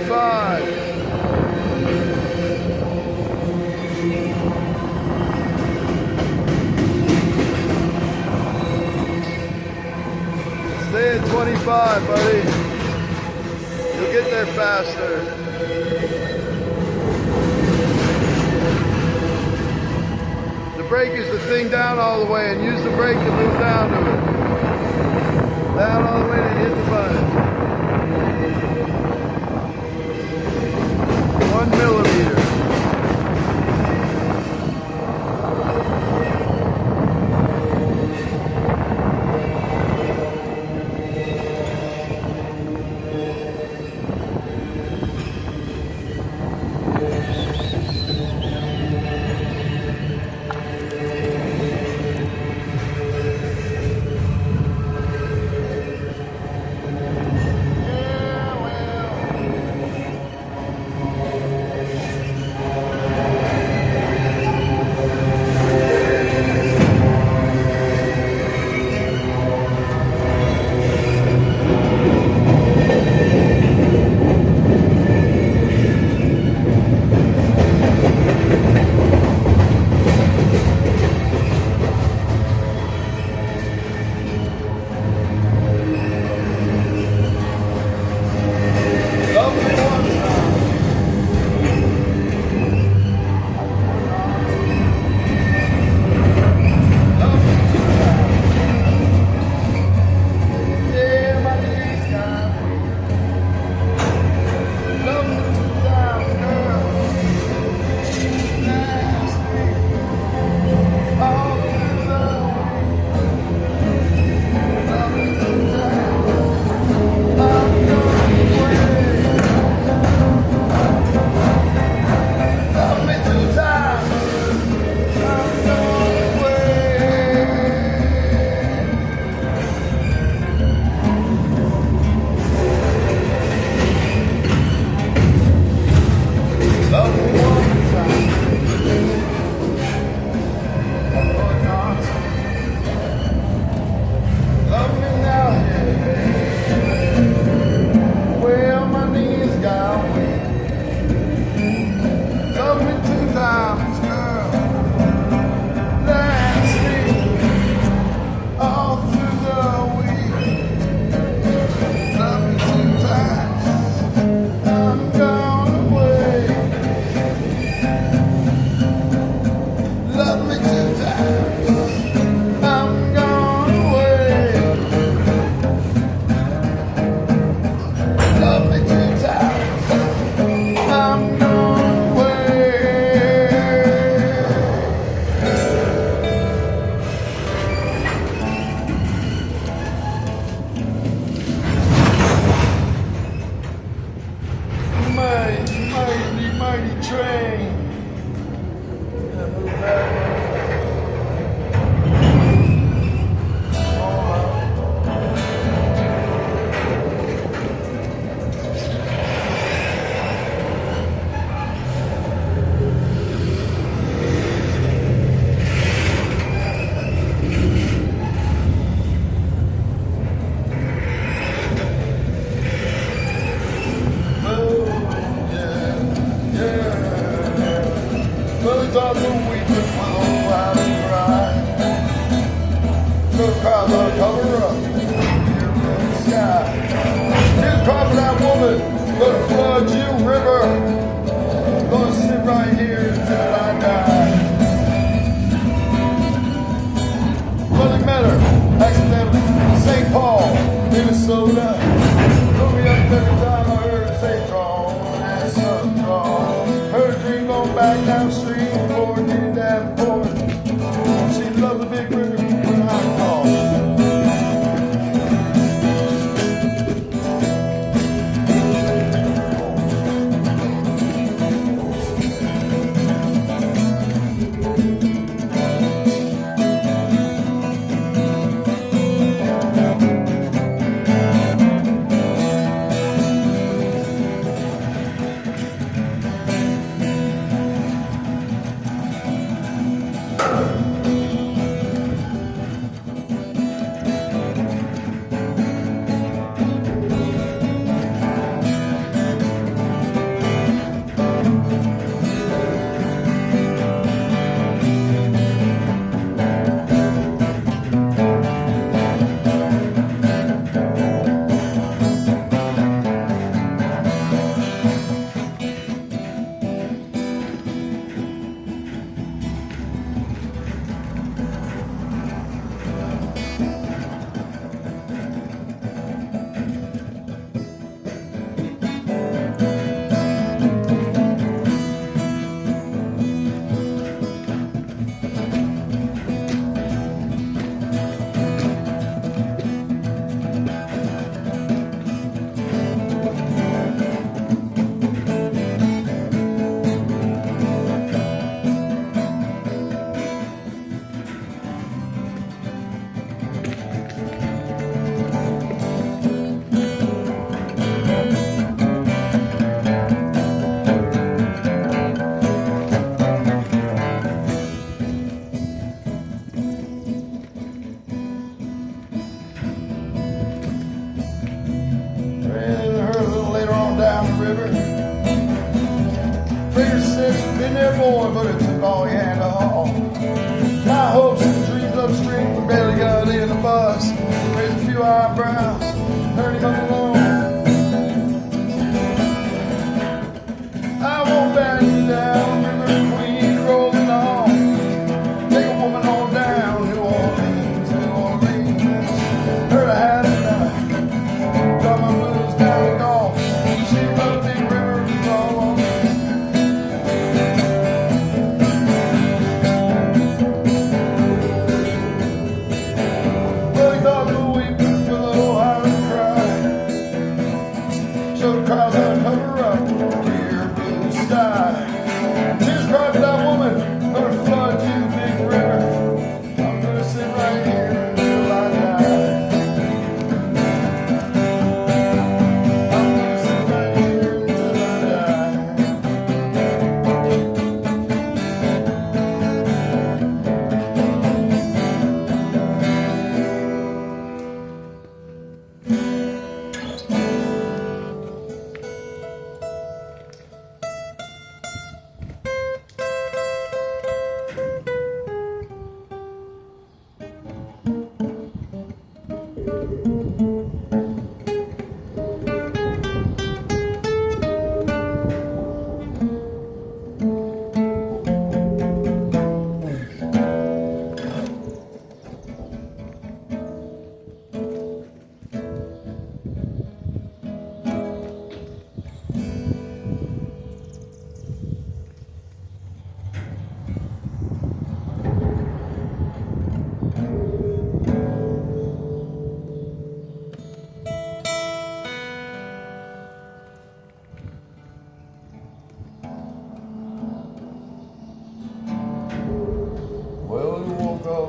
25. Stay at 25, buddy. You'll get there faster. The brake is the thing down all the way, and use the brake to move down to it. Down all the way to hit the button. 1 millimeter. Mighty train. Move back. Of the weeping willow clouds cry. So clouds are cover up your blue sky. Here's probably that woman gonna flood you river. Gonna sit right here until I die. Bloody Meadow, accidentally, St. Paul, Minnesota. Took me up every time I heard her say draw and sun draw. Heard a dream going back down the street. She loved the big river when I called.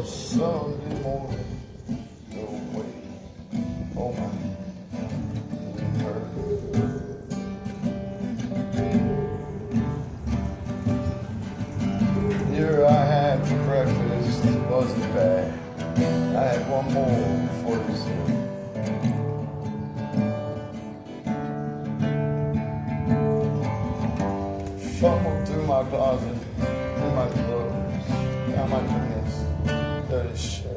Sunday morning, no way, oh my, it hurt. Here I had for breakfast, it wasn't bad. I had one more before dessert. Fumbled through my closet, through my clothes, down my pants, dirty shirt.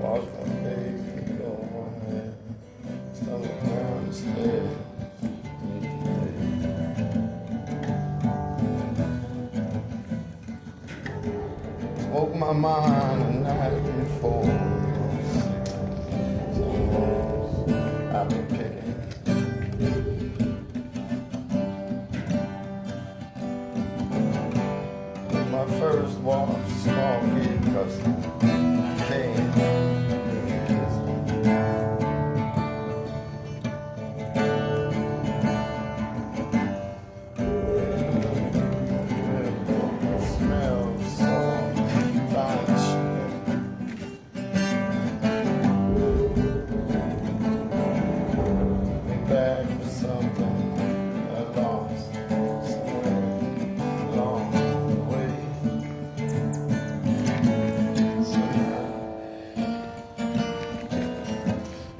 Wash my face and go on there. Stumble down the stairs. Smoke my mind the night before. I've been picking. My first walk, small kid, custom came. Smells so fine shit. Back for something I lost somewhere along the way.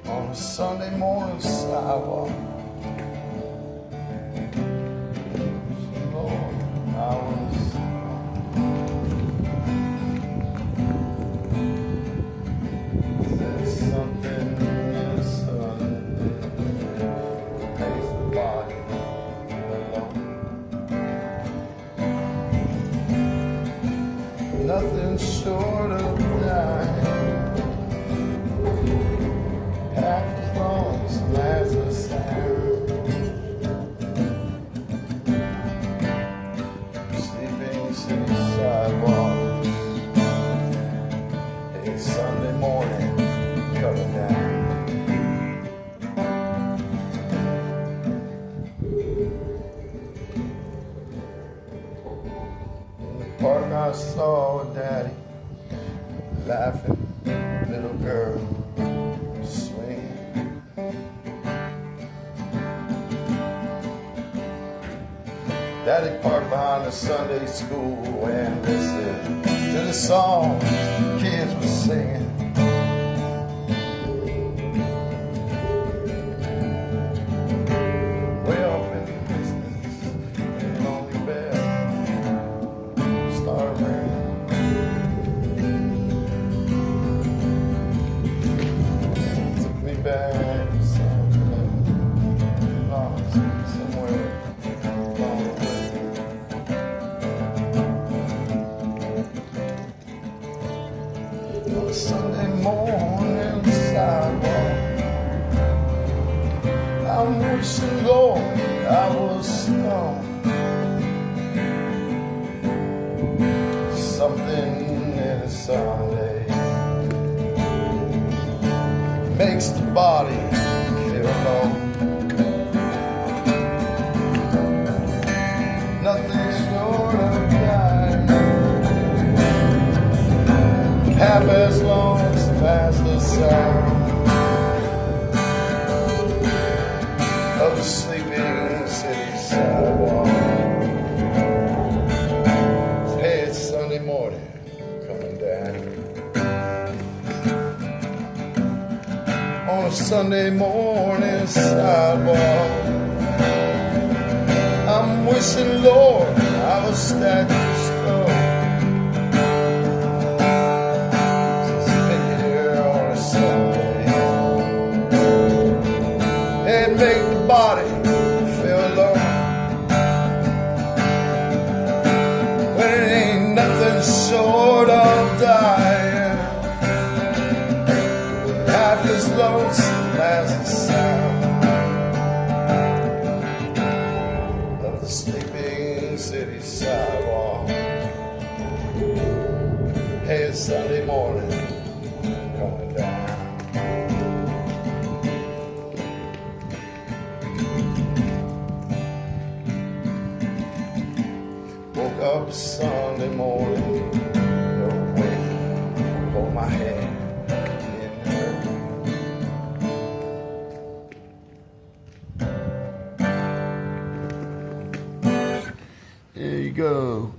On a Sunday morning sidewalk, Lord, I was there's something in the sun that makes the body alone. Nothing short of dying. Half as lonesome as a sound. Sleeping city sidewalks. It's Sunday morning coming down. In the park I saw a daddy laughing, little girl swinging. Daddy parked behind the Sunday school and listened to the songs the kids were singing. Way off in the distance, the lonely bell started ringing. Took me back to something lost somewhere along the way. On a Sunday morning sidewalk, I'm wishing, Lord, I was stoned. Something in a Sunday makes the body feel alone. Nothing short of dying. Half as lonesome as the sound of a sleeping city sidewalk. Hey, it's Sunday morning coming down. On a Sunday morning sidewalk, I'm wishing, Lord, I was status quo. the sleeping city sidewalk. Hey, it's Sunday morning, coming down. Woke up Sunday morning, no wind, hold my hand in her. There you go.